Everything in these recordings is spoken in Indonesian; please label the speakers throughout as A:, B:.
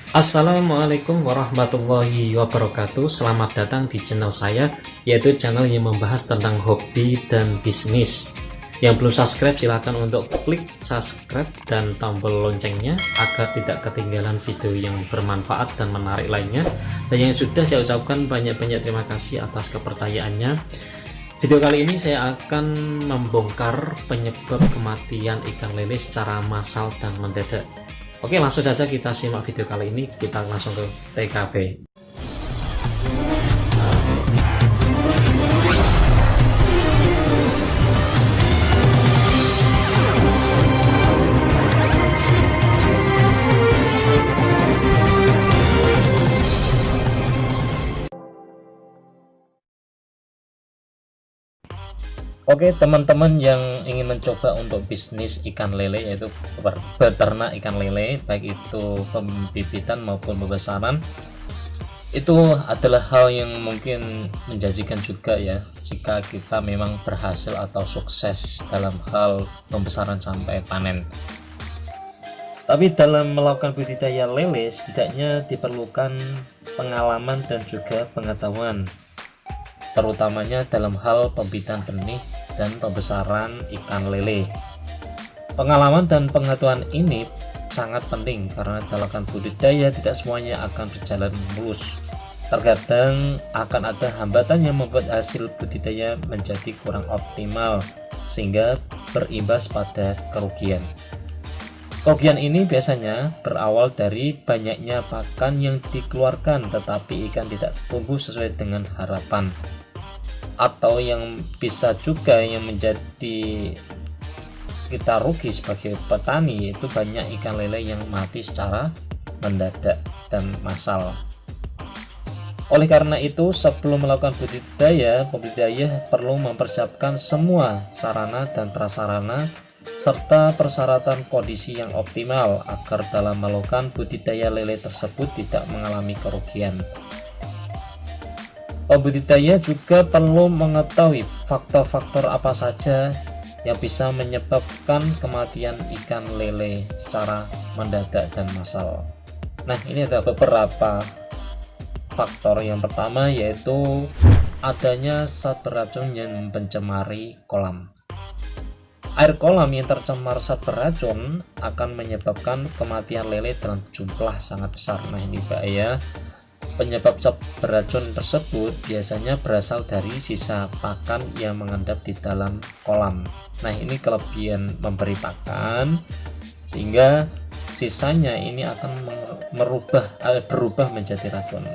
A: Assalamualaikum warahmatullahi wabarakatuh. Selamat datang di channel saya, yaitu channel yang membahas tentang hobi dan bisnis. Yang belum subscribe silahkan untuk klik subscribe dan tombol loncengnya agar tidak ketinggalan video yang bermanfaat dan menarik lainnya. Dan yang sudah saya ucapkan banyak-banyak terima kasih atas kepercayaannya. Video kali ini saya akan membongkar penyebab kematian ikan lele secara massal dan mendadak. Oke, langsung saja kita simak video kali ini. Kita langsung ke TKP. Oke, teman-teman yang ingin mencoba untuk bisnis ikan lele, yaitu beternak ikan lele, baik itu pembibitan maupun pembesaran, itu adalah hal yang mungkin menjanjikan juga ya, jika kita memang berhasil atau sukses dalam hal pembesaran sampai panen. Tapi dalam melakukan budidaya lele setidaknya diperlukan pengalaman dan juga pengetahuan, terutamanya dalam hal pembibitan benih dan pembesaran ikan lele. Pengalaman dan pengetahuan ini sangat penting karena dalam budidaya tidak semuanya akan berjalan mulus. Terkadang akan ada hambatan yang membuat hasil budidaya menjadi kurang optimal sehingga berimbas pada kerugian. Kerugian ini biasanya berawal dari banyaknya pakan yang dikeluarkan tetapi ikan tidak tumbuh sesuai dengan harapan, atau yang bisa juga yang menjadi kita rugi sebagai petani, yaitu banyak ikan lele yang mati secara mendadak dan massal. Oleh karena itu, sebelum melakukan pembudidaya perlu mempersiapkan semua sarana dan prasarana serta persyaratan kondisi yang optimal agar dalam melakukan budidaya lele tersebut tidak mengalami kerugian. Pembudidaya juga perlu mengetahui faktor-faktor apa saja yang bisa menyebabkan kematian ikan lele secara mendadak dan massal. Nah, ini ada beberapa faktor. Yang pertama yaitu adanya zat beracun yang mencemari kolam. Air kolam yang tercemar zat beracun akan menyebabkan kematian lele dalam jumlah sangat besar. Nah, ini bahaya. Penyebab zat beracun tersebut biasanya berasal dari sisa pakan yang mengendap di dalam kolam. Nah, ini kelebihan memberi pakan sehingga sisanya ini akan berubah menjadi racun.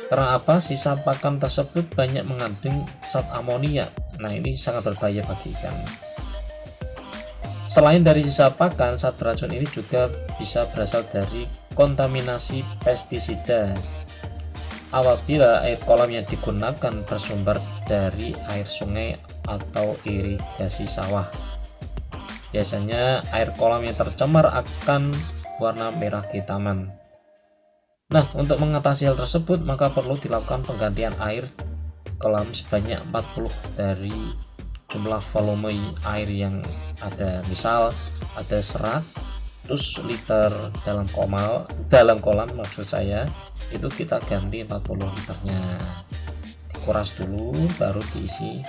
A: Karena apa? Sisa pakan tersebut banyak mengandung zat amonia. Nah, ini sangat berbahaya bagi ikan. Selain dari sisa pakan, zat beracun ini juga bisa berasal dari kontaminasi pestisida. Apabila air kolam yang digunakan bersumber dari air sungai atau irigasi sawah, biasanya air kolam yang tercemar akan warna merah kehitaman. Nah, untuk mengatasi hal tersebut maka perlu dilakukan penggantian air kolam sebanyak 40 dari jumlah volume air yang ada. Misal ada 100 liter dalam kolam maksud saya, itu kita ganti 40 liternya, dikuras dulu baru diisi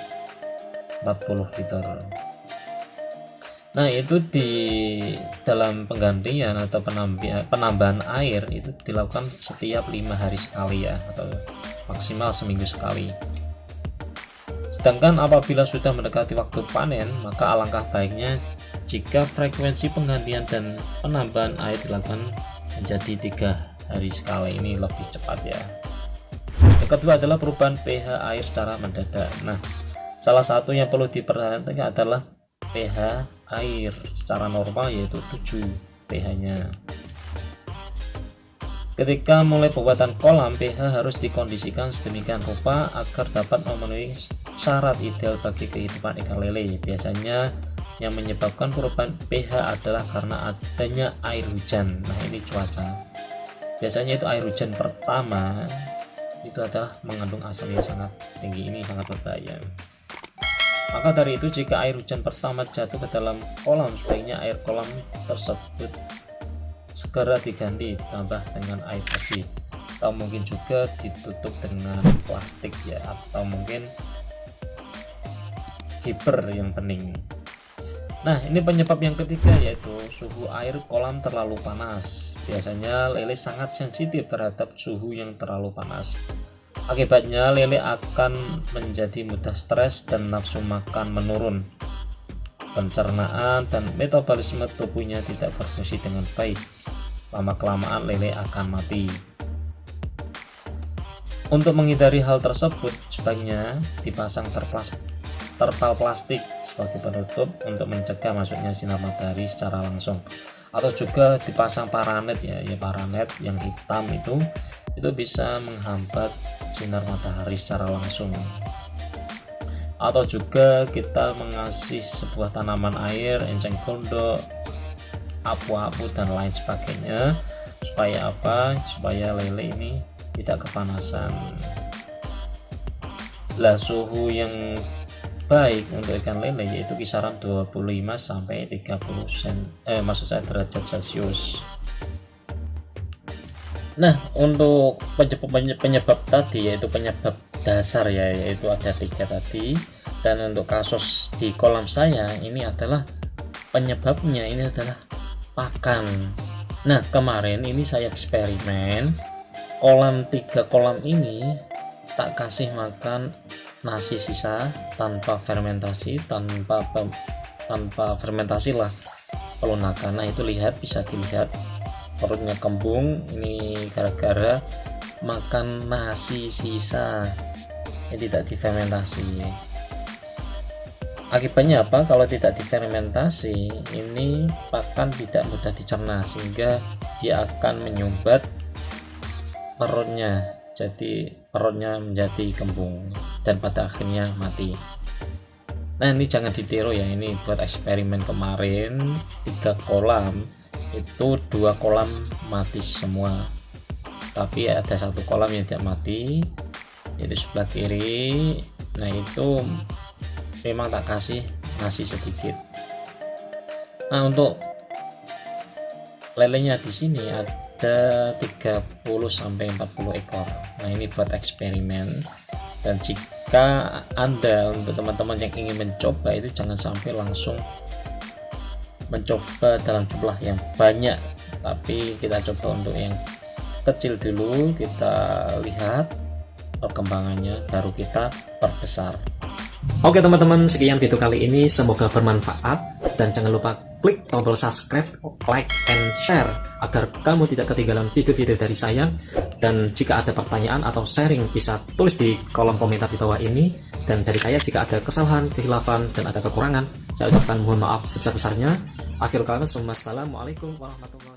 A: 40 liter. Nah, itu di dalam penggantian atau penambahan air itu dilakukan setiap 5 hari sekali ya, atau maksimal seminggu sekali. Sedangkan apabila sudah mendekati waktu panen, maka alangkah baiknya jika frekuensi penggantian dan penambahan air dilakukan menjadi 3 hari sekali, ini lebih cepat ya. Yang kedua adalah perubahan pH air secara mendadak. Nah, salah satu yang perlu diperhatikan adalah pH air secara normal yaitu 7 pH-nya. Ketika mulai pembuatan kolam, pH harus dikondisikan sedemikian rupa agar dapat memenuhi syarat ideal bagi kehidupan ikan lele. Biasanya yang menyebabkan perubahan pH adalah karena adanya air hujan. Nah, ini cuaca. Biasanya itu air hujan pertama itu adalah mengandung asam yang sangat tinggi, ini sangat berbahaya. Maka dari itu, jika air hujan pertama jatuh ke dalam kolam, sebaiknya air kolam tersebut segera diganti, ditambah dengan air bersih, atau mungkin juga ditutup dengan plastik ya, atau mungkin fiber yang bening. Nah, ini penyebab yang ketiga, yaitu suhu air kolam terlalu panas. Biasanya lele sangat sensitif terhadap suhu yang terlalu panas. Akibatnya lele akan menjadi mudah stres dan nafsu makan menurun. Pencernaan dan metabolisme tubuhnya tidak berfungsi dengan baik. Lama-kelamaan lele akan mati. Untuk menghindari hal tersebut, sebaiknya dipasang terpal plastik sebagai penutup untuk mencegah masuknya sinar matahari secara langsung, atau juga dipasang paranet ya, paranet yang hitam itu bisa menghambat sinar matahari secara langsung. Atau juga kita mengasih sebuah tanaman air, enceng gondok, apu-apu dan lain sebagainya, supaya apa? Supaya lele ini tidak kepanasan. Lah, suhu yang baik untuk ikan lele yaitu kisaran 25 sampai 30 derajat Celcius. Nah, untuk penyebab tadi, yaitu penyebab dasar ya, yaitu ada 3 tadi, dan untuk kasus di kolam saya ini adalah penyebabnya ini adalah pakan. Nah, kemarin ini saya eksperimen 3 kolam ini tak kasih makan nasi sisa tanpa fermentasi, tanpa fermentasi lah, pelunakan. Nah, itu bisa dilihat perutnya kembung ini gara-gara makan nasi sisa yang tidak difermentasi. Akibatnya apa? Kalau tidak difermentasi, ini pakan tidak mudah dicerna sehingga dia akan menyumbat perutnya, jadi perutnya menjadi kembung dan pada akhirnya mati. Nah, ini jangan ditiru ya, ini buat eksperimen kemarin 3 kolam itu 2 kolam mati semua, tapi ada 1 kolam yang tidak mati, yaitu sebelah kiri. Nah, itu memang tak kasih nasi sedikit. Nah, untuk lelenya di sini ada 30 sampai 40 ekor. Nah, ini buat eksperimen, dan jika Anda, untuk teman-teman yang ingin mencoba, itu jangan sampai langsung mencoba dalam jumlah yang banyak, tapi kita coba untuk yang kecil dulu, kita lihat perkembangannya baru kita perbesar. Oke teman-teman, sekian video kali ini, semoga bermanfaat, dan jangan lupa klik tombol subscribe, like, and share agar kamu tidak ketinggalan video-video dari saya. Dan jika ada pertanyaan atau sharing, bisa tulis di kolom komentar di bawah ini. Dan dari saya, jika ada kesalahan, kehilafan, dan ada kekurangan, saya ucapkan mohon maaf sebesar-besarnya. Akhirul kalam, wassalamualaikum warahmatullahi wabarakatuh.